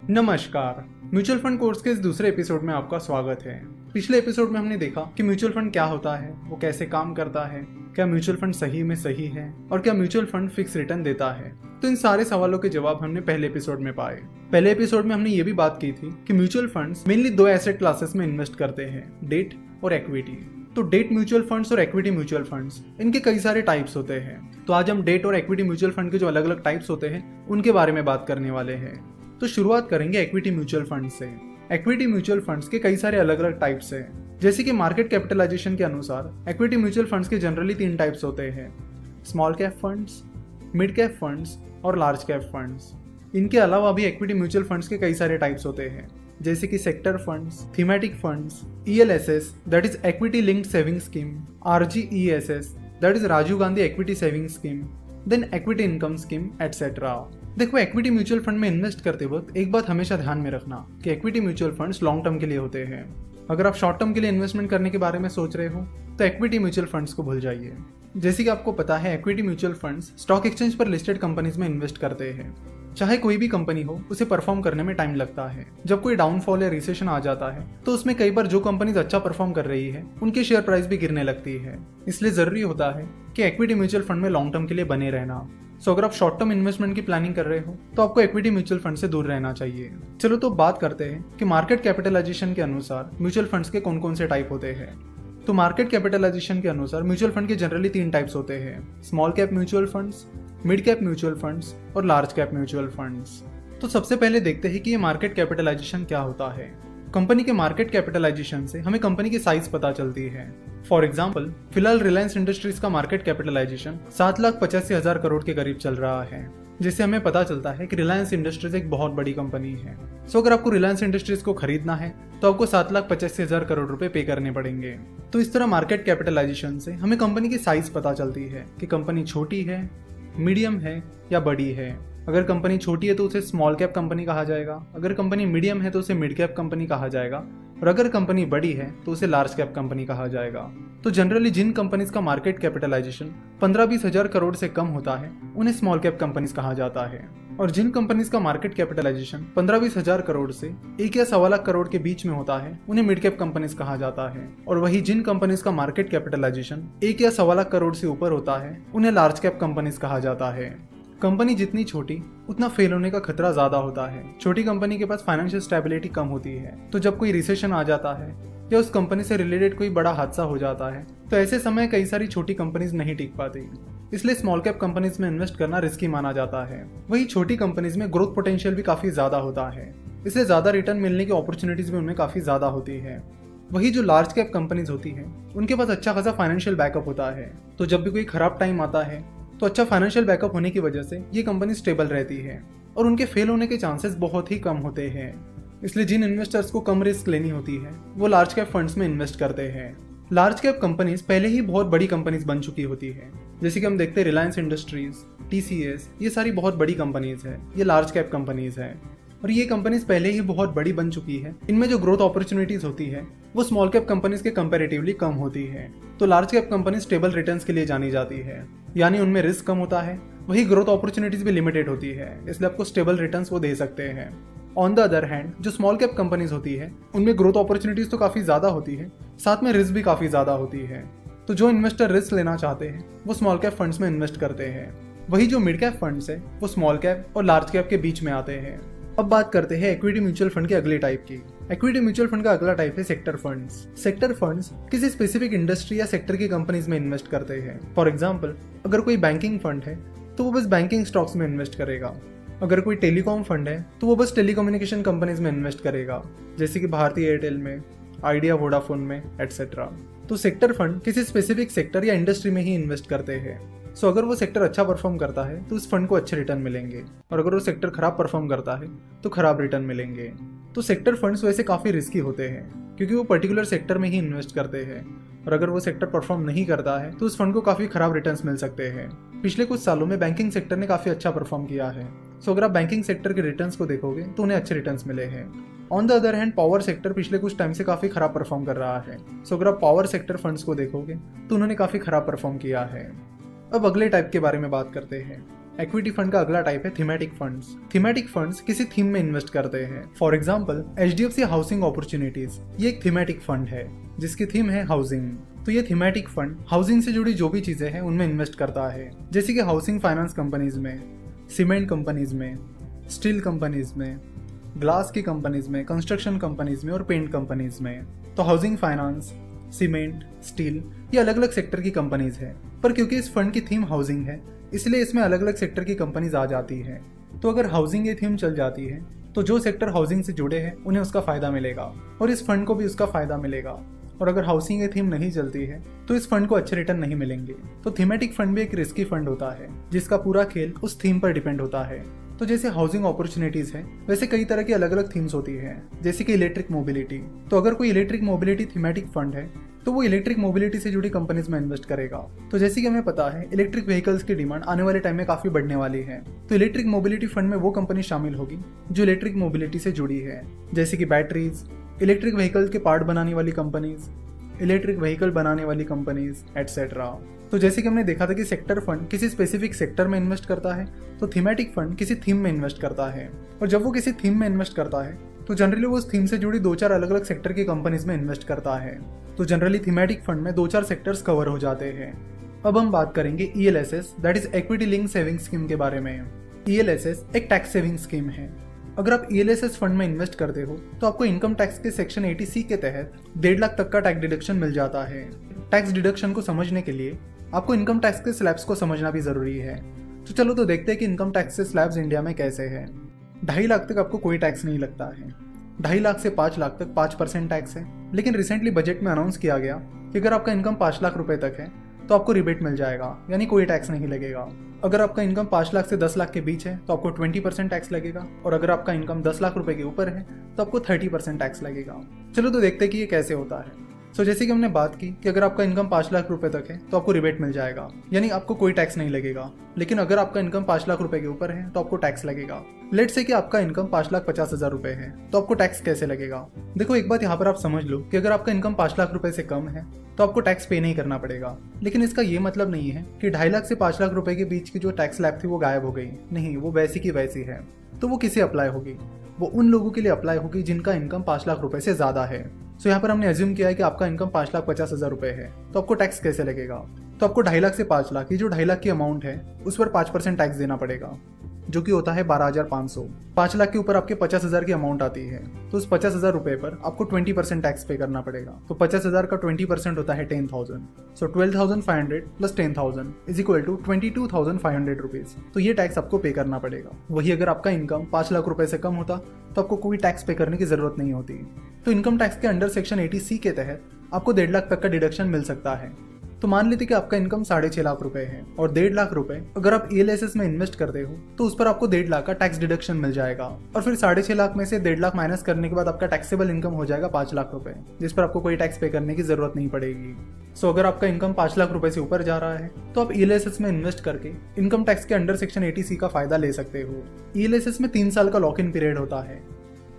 नमस्कार। Mutual fund course के इस दूसरे एपिसोड में आपका स्वागत है। पिछले एपिसोड में हमने देखा कि म्यूचुअल फंड क्या होता है, वो कैसे काम करता है, क्या म्यूचुअल फंड सही में सही है और क्या म्यूचुअल फंड फिक्स रिटर्न देता है। तो इन सारे सवालों के जवाब हमने पहले एपिसोड में पाए। पहले एपिसोड में हमने ये भी बात की थी कि म्यूचुअल फंड्स मेनली दो एसेट क्लासेस में इन्वेस्ट करते हैं, डेट और इक्विटी। तो डेट म्यूचुअल फंड्स और इक्विटी म्यूचुअल फंड्स, इनके कई सारे टाइप्स होते हैं। तो आज हम डेट और इक्विटी म्यूचुअल फंड के जो अलग अलग टाइप्स होते हैं उनके बारे में बात करने वाले हैं। तो शुरुआत करेंगे इक्विटी म्यूचुअल फंड से। इक्विटी म्यूचुअल फंड्स के कई सारे अलग अलग टाइप्स हैं। जैसे कि मार्केट कैपिटलाइजेशन के अनुसार इक्विटी म्यूचुअल फंड्स के जनरली 3 टाइप्स होते हैं, small cap funds, mid cap funds और लार्ज कैप फंड्स। इनके अलावा भी इक्विटी म्यूचुअल फंड्स के कई सारे टाइप्स होते हैं, जैसे कि sector funds, thematic funds, ELSS that is equity linked saving scheme, RGESS that is Rajiv Gandhi equity saving scheme, then equity income scheme etcetera. देखो, इक्विटी म्यूचुअल फंड में इन्वेस्ट करते वक्त एक बात हमेशा ध्यान में रखना कि equity mutual funds long term के लिए होते हैं। अगर आप शॉर्ट टर्म के लिए इन्वेस्टमेंट करने के बारे में सोच रहे हो तो इक्विटी म्यूचुअल फंड्स को भूल जाइए। जैसे कि आपको पता है, equity mutual funds stock exchange पर लिस्टेड कंपनीज में इन्वेस्ट करते हैं। चाहे कोई भी कंपनी हो, उसे परफॉर्म करने में टाइम लगता है। जब कोई डाउनफॉल या रिसेशन आ जाता है तो उसमें कई बार जो कंपनीज अच्छा परफॉर्म कर रही है उनकी शेयर प्राइस भी गिरने लगती है। इसलिए जरूरी होता है कि इक्विटी म्यूचुअल फंड में लॉन्ग टर्म के लिए बने रहना। सो अगर आप शॉर्ट टर्म इन्वेस्टमेंट की प्लानिंग कर रहे हो तो आपको इक्विटी म्यूचुअल फंड से दूर रहना चाहिए। चलो तो बात करते हैं कि मार्केट कैपिटलाइजेशन के अनुसार म्यूचुअल फंड्स के कौन कौन से टाइप होते हैं। तो मार्केट कैपिटलाइजेशन के अनुसार म्यूचुअल फंड के जनरली 3 टाइप्स होते हैं, small cap mutual funds, mid cap mutual funds और लार्ज कैप म्यूचुअल फंड्स। तो सबसे पहले देखते हैं कि ये मार्केट कैपिटलाइजेशन क्या होता है। कंपनी के मार्केट कैपिटलाइजेशन से हमें कंपनी की साइज पता चलती है। फॉर एग्जाम्पल, फिलहाल रिलायंस इंडस्ट्रीज का मार्केट कैपिटलाइजेशन 7,85,000 करोड़ के करीब चल रहा है, जिससे हमें पता चलता है कि रिलायंस इंडस्ट्रीज एक बहुत बड़ी कंपनी है। सो अगर आपको रिलायंस इंडस्ट्रीज को खरीदना है तो आपको 7,85,000 करोड़ रुपए पे करने पड़ेंगे। तो इस तरह मार्केट कैपिटलाइजेशन से हमें कंपनी की साइज पता चलती है कि कंपनी छोटी है, मीडियम है या बड़ी है। अगर कंपनी छोटी है तो उसे स्मॉल कैप कंपनी कहा जाएगा, अगर कंपनी मीडियम है तो उसे मिड कैप कंपनी कहा जाएगा, और अगर कंपनी बड़ी है तो उसे लार्ज कैप कंपनी कहा जाएगा। तो जनरली जिन कंपनीज का मार्केट कैपिटलाइजेशन 15-20 हजार करोड़ से कम होता है उन्हें स्मॉल कैप कंपनीज कहा जाता है, और जिन कंपनीज का मार्केट कैपिटलाइजेशन 15-20 हजार करोड़ से 1 या 1.25 लाख करोड़ के बीच में होता है उन्हें मिड कैप कंपनीज कहा जाता है, और वही जिन कंपनीज का मार्केट कैपिटलाइजेशन 1 या 1.25 लाख करोड़ से ऊपर होता है उन्हें लार्ज कैप कंपनीज कहा जाता है। कंपनी जितनी छोटी उतना फेल होने का खतरा ज्यादा होता है। छोटी कंपनी के पास फाइनेंशियल स्टेबिलिटी कम होती है, तो जब कोई रिसेशन आ जाता है या उस कंपनी से रिलेटेड कोई बड़ा हादसा हो जाता है तो ऐसे समय कई सारी छोटी कंपनीज नहीं टिक पाती। इसलिए स्मॉल कैप कंपनीज में इन्वेस्ट करना रिस्की माना जाता है। वही छोटी कंपनीज में ग्रोथ पोटेंशियल भी काफी ज्यादा होता है, इसलिए ज्यादा रिटर्न मिलने की अपॉर्चुनिटीज भी उनमें काफी ज्यादा होती है। वही जो लार्ज कैप कंपनीज होती है उनके पास अच्छा खासा फाइनेंशियल बैकअप होता है, तो जब भी कोई खराब टाइम आता है तो अच्छा फाइनेंशियल बैकअप होने की वजह से ये कंपनी स्टेबल रहती है और उनके फेल होने के चांसेस बहुत ही कम होते हैं। इसलिए जिन इन्वेस्टर्स को कम रिस्क लेनी होती है वो लार्ज कैप फंड्स में इन्वेस्ट करते हैं। लार्ज कैप कंपनीज पहले ही बहुत बड़ी कंपनीज बन चुकी होती है, जैसे कि हम देखते हैं रिलायंस इंडस्ट्रीज, TCS, ये सारी बहुत बड़ी कंपनीज है, ये लार्ज कैप कंपनीज है, और ये कंपनीज पहले ही बहुत बड़ी बन चुकी है। इनमें जो ग्रोथ अपॉर्चुनिटीज होती है वो स्मॉल कैप कंपनीज के कंपैरेटिवली कम होती है। तो large cap company stable returns के लिए जानी जाती है, यानी उनमें रिस्क कम होता है, वही ग्रोथ अपॉर्चुनिटीज भी लिमिटेड होती है, इसलिए आपको स्टेबल रिटर्न्स वो दे सकते हैं। ऑन द अदर हैंड, जो स्मॉल कैप कंपनीज होती है उनमें ग्रोथ अपॉर्चुनिटीज तो काफी ज्यादा होती है, साथ में रिस्क भी काफी ज्यादा होती है। तो जो इन्वेस्टर रिस्क लेना चाहते हैं वो स्मॉल कैप फंड्स में इन्वेस्ट करते हैं। वही जो मिड कैप फंड्स है वो स्मॉल कैप और लार्ज कैप के बीच में आते हैं। अब बात करते हैं इक्विटी म्यूचुअल फंड के अगले टाइप की। इक्विटी म्यूचुअल फंड का अगला टाइप है सेक्टर फंड्स। सेक्टर फंड्स किसी स्पेसिफिक इंडस्ट्री या सेक्टर की कंपनीज में इन्वेस्ट करते हैं। फॉर एग्जांपल, अगर कोई बैंकिंग फंड है तो वो बस बैंकिंग स्टॉक्स में इन्वेस्ट करेगा। अगर कोई टेलीकॉम फंड है तो वो बस टेलीकम्युनिकेशन कंपनीज में इन्वेस्ट करेगा, जैसे कि भारती एयरटेल में, आइडिया वोडाफोन में एटसेट्रा। तो सेक्टर फंड किसी स्पेसिफिक सेक्टर या इंडस्ट्री में ही इन्वेस्ट करते हैं। सो अगर वो सेक्टर अच्छा परफॉर्म करता है तो उस फंड को अच्छे रिटर्न मिलेंगे, और अगर वो सेक्टर खराब परफॉर्म करता है तो खराब रिटर्न मिलेंगे। तो सेक्टर फंड्स वैसे काफी रिस्की होते हैं क्योंकि वो पर्टिकुलर सेक्टर में ही इन्वेस्ट करते हैं, और अगर वो सेक्टर परफॉर्म नहीं करता है तो उस फंड को काफी खराब रिटर्न्स मिल सकते हैं। पिछले कुछ सालों में बैंकिंग सेक्टर ने काफी अच्छा परफॉर्म किया है। सो अगर आप बैंकिंग सेक्टर के रिटर्न्स को देखोगे तो उन्हें अच्छे रिटर्न्स मिले हैं। On the other hand, power sector पिछले कुछ टाइम से काफी खराब परफॉर्म कर रहा है। सो अगर आप पावर सेक्टर फंड्स को देखोगे तो उन्होंने काफी खराब परफॉर्म किया है। अब अगले टाइप के बारे में बात करते हैं। इक्विटी फंड का अगला टाइप है थीमेटिक फंड्स। थीमेटिक फंड्स किसी थीम में इन्वेस्ट करते हैं। For example HDFC housing opportunities, ये एक थीमेटिक फंड है जिसकी थीम है हाउसिंग। तो ये थीमेटिक फंड हाउसिंग से जुड़ी जो भी चीजें हैं उनमें इन्वेस्ट करता है, जैसे कि हाउसिंग फाइनेंस कंपनीज में, सीमेंट कंपनीज में, स्टील कंपनीज में, ग्लास की कंपनीज में, कंस्ट्रक्शन कंपनीज में और पेंट कंपनीज में। तो हाउसिंग फाइनेंस, सीमेंट, स्टील, ये अलग अलग सेक्टर की कंपनीज है, पर क्योंकि इस फंड की थीम हाउसिंग है इसलिए इसमें अलग अलग सेक्टर की कंपनीज आ जाती है। तो अगर हाउसिंग ये थीम चल जाती है तो जो सेक्टर हाउसिंग से जुड़े हैं उन्हें उसका फायदा मिलेगा और इस फंड को भी उसका फायदा मिलेगा। और अगर हाउसिंग ये थीम नहीं चलती है तो इस फंड को अच्छे रिटर्न नहीं मिलेंगे। तो थीमेटिक फंड भी एक रिस्की फंड होता है जिसका पूरा खेल उस थीम पर डिपेंड होता है। तो जैसे हाउसिंग अपॉर्चुनिटीज है वैसे कई तरह की अलग अलग थीम्स होती है, जैसे कि इलेक्ट्रिक मोबिलिटी। तो अगर कोई इलेक्ट्रिक मोबिलिटी थीमेटिक फंड है तो वो इलेक्ट्रिक मोबिलिटी से जुड़ी कंपनीज में इन्वेस्ट करेगा। तो जैसे कि हमें पता है इलेक्ट्रिक व्हीकल्स की डिमांड आने वाले टाइम में काफी बढ़ने वाली है, तो इलेक्ट्रिक मोबिलिटी फंड में वो कंपनी शामिल होगी जो इलेक्ट्रिक मोबिलिटी से जुड़ी है, जैसे कि बैटरीज, इलेक्ट्रिक व्हीकल के पार्ट बनाने वाली कंपनीज, इलेक्ट्रिक व्हीकल बनाने वाली कंपनीज एटसेट्रा। तो जैसे कि हमने देखा था कि सेक्टर फंड किसी स्पेसिफिक सेक्टर में इन्वेस्ट करता है, तो थीमेटिक फंड किसी थीम में इन्वेस्ट करता है। और जब वो किसी थीम में इन्वेस्ट करता है तो जनरली वो उस थीम से जुड़ी 2-4 अलग अलग सेक्टर की कंपनीज में इन्वेस्ट करता है। तो जनरली थीमेटिक फंड में 2-4 सेक्टर्स कवर हो जाते हैं। अब हम बात करेंगे ELSS, that is equity link saving scheme के बारे में। ELSS एक टैक्स सेविंग स्कीम है। अगर आप ELSS फंड में इन्वेस्ट करते हो तो आपको इनकम टैक्स के सेक्शन 80C के तहत 1.5 लाख तक का टैक्स डिडक्शन मिल जाता है। टैक्स डिडक्शन को समझने के लिए आपको इनकम टैक्स के स्लैब्स को समझना भी जरूरी है। तो चलो तो देखते हैं कि इनकम टैक्स के स्लैब्स इंडिया में कैसे हैं। 2.5 लाख तक आपको कोई टैक्स नहीं लगता है। 2.5 लाख से 5 लाख तक 5% टैक्स है। लेकिन रिसेंटली बजट में अनाउंस किया गया कि अगर आपका इनकम 5 लाख रुपए तक है तो आपको रिबेट मिल जाएगा, यानी कोई टैक्स नहीं लगेगा। अगर आपका इनकम 5 लाख से 10 लाख के बीच है तो आपको 20% टैक्स लगेगा, और अगर आपका इनकम 10 लाख रुपए के ऊपर है तो आपको 30% टैक्स लगेगा। चलो तो देखते हैं कि ये कैसे होता है। जैसे कि हमने बात की कि अगर आपका इनकम 5 लाख रुपए तक है तो आपको रिबेट मिल जाएगा, यानी आपको कोई टैक्स नहीं लगेगा। लेकिन अगर आपका इनकम 5 लाख रुपए के ऊपर है तो आपको टैक्स लगेगा। लेट्स से कि आपका इनकम 5,50,000 रुपए है, तो आपको टैक्स कैसे लगेगा? देखो, एक बात यहाँ पर आप समझ लो कि अगर आपका इनकम 5 लाख रुपए से कम है तो आपको टैक्स पे नहीं करना पड़ेगा। लेकिन इसका ये मतलब नहीं है कि 2.5 लाख से 5 लाख रुपए के बीच की जो टैक्स स्लैब थी वो गायब हो गई। नहीं, वो वैसी की वैसी है। तो वो किसे अप्लाई होगी? वो उन लोगों के लिए अप्लाई होगी जिनका इनकम 5 लाख रुपए से ज्यादा है। यहाँ पर हमने एज्यूम किया है कि आपका इनकम 5,50,000 रुपए है, तो आपको टैक्स कैसे लगेगा? तो आपको 2.5 लाख से 5 लाख, ये जो 2.5 लाख की अमाउंट है उस पर 5% टैक्स देना पड़ेगा, जो कि होता है 12,500। 5 लाख के ऊपर आपके 50,000 की अमाउंट आती है, तो उस 50,000 रुपए पर आपको 20% टैक्स पे करना पड़ेगा। तो 50,000 का 20% होता है 10,000। So 12,500 plus 10,000 is equal to 22,500 rupees. तो ये टैक्स आपको पे करना पड़ेगा। वही अगर आपका इनकम 5 लाख रुपए से कम होता तो आपको कोई टैक्स पे करने की जरूरत नहीं होती। तो इनकम टैक्स के अंडर सेक्शन 80C के तहत आपको 1.5 लाख तक का डिडक्शन मिल सकता है। तो मान लेते कि आपका इनकम 6.5 लाख रुपए है और 1.5 लाख रुपए अगर आप ELSS में इन्वेस्ट करते हो तो उस पर आपको 1.5 लाख का टैक्स डिडक्शन मिल जाएगा। और फिर 6.5 लाख में से 1.5 लाख माइनस करने के बाद आपका टैक्सेबल इनकम हो जाएगा 5 लाख रुपए, जिस पर आपको कोई टैक्स पे करने की जरूरत नहीं पड़ेगी। अगर आपका इनकम 5 लाख रुपए से ऊपर जा रहा है तो आप ELSS में इन्वेस्ट करके इनकम टैक्स के अंडर सेक्शन 80C का फायदा ले सकते हो। ELSS में 3 साल का लॉक इन पीरियड होता है।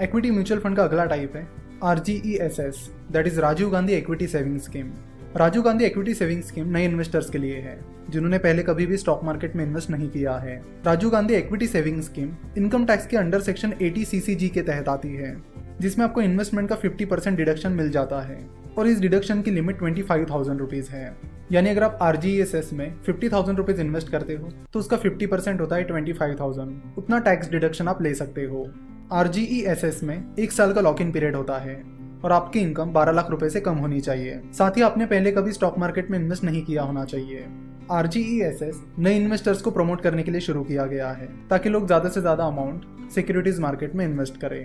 इक्विटी म्यूचुअल फंड का अगला टाइप है RGESS, that is Rajiv Gandhi equity saving scheme. Rajiv Gandhi equity saving scheme नए इन्वेस्टर्स के लिए है जिन्होंने पहले कभी भी स्टॉक मार्केट में इन्वेस्ट नहीं किया है। Rajiv Gandhi equity saving scheme income tax के अंडर सेक्शन 80CCG के तहत आती है, जिसमें आपको इन्वेस्टमेंट का 50% डिडक्शन मिल जाता है और इस डिडक्शन की लिमिट 25,000 रुपीज है। यानी अगर आप RGESS में 50,000 रुपीज इन्वेस्ट करते हो तो उसका 50% होता है 25,000। उतना टैक्स डिडक्शन आप ले सकते हो। RGESS में 1 साल का लॉक इन पीरियड होता है और आपकी इनकम 12 लाख रुपए से कम होनी चाहिए। साथ ही आपने पहले कभी स्टॉक मार्केट में इन्वेस्ट नहीं किया होना चाहिए। RGESS नए इन्वेस्टर्स को प्रमोट करने के लिए शुरू किया गया है ताकि लोग ज्यादा से ज्यादा अमाउंट सिक्योरिटीज मार्केट में इन्वेस्ट करें।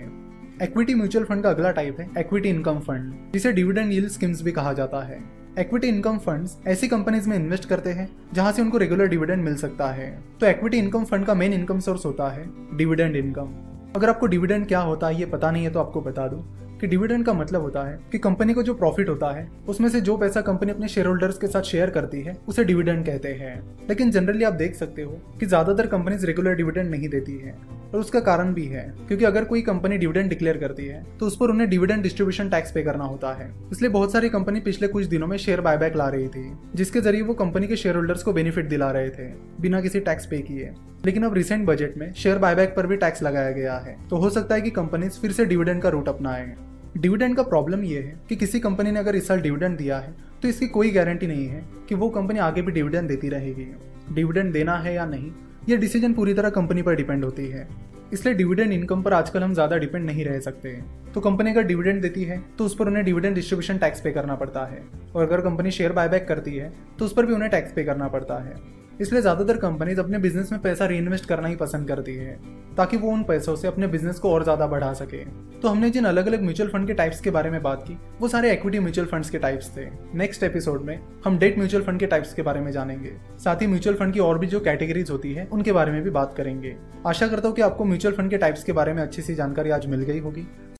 इक्विटी म्यूचुअल फंड का अगला टाइप है इक्विटी इनकम फंड, जिसे डिविडेंड यील्ड स्कीम्स भी कहा जाता है। इक्विटी इनकम फंड्स ऐसी कंपनीज में इन्वेस्ट करते हैं जहां से उनको रेगुलर डिविडेंड मिल सकता है। तो इक्विटी इनकम फंड का मेन इनकम सोर्स होता है डिविडेंड इनकम। अगर आपको डिविडेंड क्या होता है ये पता नहीं है तो आपको बता दूं कि डिविडेंड का मतलब होता है कि कंपनी को जो प्रॉफिट होता है उसमें से जो पैसा कंपनी अपने शेयर होल्डर्स के साथ शेयर करती है उसे डिविडेंड कहते हैं। लेकिन जनरली आप देख सकते हो कि ज्यादातर कंपनीज रेगुलर डिविडेंड नहीं देती है, और उसका कारण भी है क्योंकि अगर कोई कंपनी डिविडेंड डिक्लेयर करती है तो उस पर उन्हें डिविडेंड डिस्ट्रीब्यूशन टैक्स पे करना होता है। इसलिए बहुत सारी कंपनी पिछले कुछ दिनों में शेयर बायबैक ला रही थी, जिसके जरिए वो कंपनी के शेयर होल्डर्स को बेनिफिट दिला रहे थे बिना किसी टैक्स पे किए। लेकिन अब रिसेंट बजट में शेयर बायबैक पर भी टैक्स लगाया गया है, तो हो सकता है कि कंपनीज फिर से डिविडेंड का रूट अपनाएं। डिविडेंड का प्रॉब्लम ये है कि किसी कंपनी ने अगर इस साल डिविडेंड दिया है तो इसकी कोई गारंटी नहीं है कि वो कंपनी आगे भी डिविडेंड देती रहेगी। डिविडेंड देना है या नहीं, ये डिसीजन पूरी तरह कंपनी पर डिपेंड होती है। इसलिए डिविडेंड इनकम पर आजकल हम ज़्यादा डिपेंड नहीं रह सकते। तो कंपनी अगर डिविडेंड देती है तो उस पर उन्हें डिविडेंड डिस्ट्रीब्यूशन टैक्स पे करना पड़ता है, और अगर कंपनी शेयर बायबैक करती है तो उस पर भी उन्हें टैक्स पे करना पड़ता है। इसलिए ज़्यादातर कंपनीज अपने बिजनेस में पैसा रीइन्वेस्ट करना ही पसंद करती है, ताकि वो उन पैसों से अपने बिजनेस को और ज़्यादा बढ़ा सके। तो हमने जिन अलग अलग म्यूचुअल फंड के टाइप्स के बारे में बात की, वो सारे इक्विटी म्यूचुअल फंड्स के टाइप्स थे। नेक्स्ट एपिसोड में हम डेट म्यूचुअल फंड के टाइप्स के बारे में जानेंगे। साथ ही म्यूचुअल फंड की और भी जो कैटेगरीज होती है उनके बारे में भी बात करेंगे। आशा करता हूँ कि आपको म्यूचुअल फंड के टाइप्स के बारे में अच्छी सी जानकारी आज मिल गई होगी।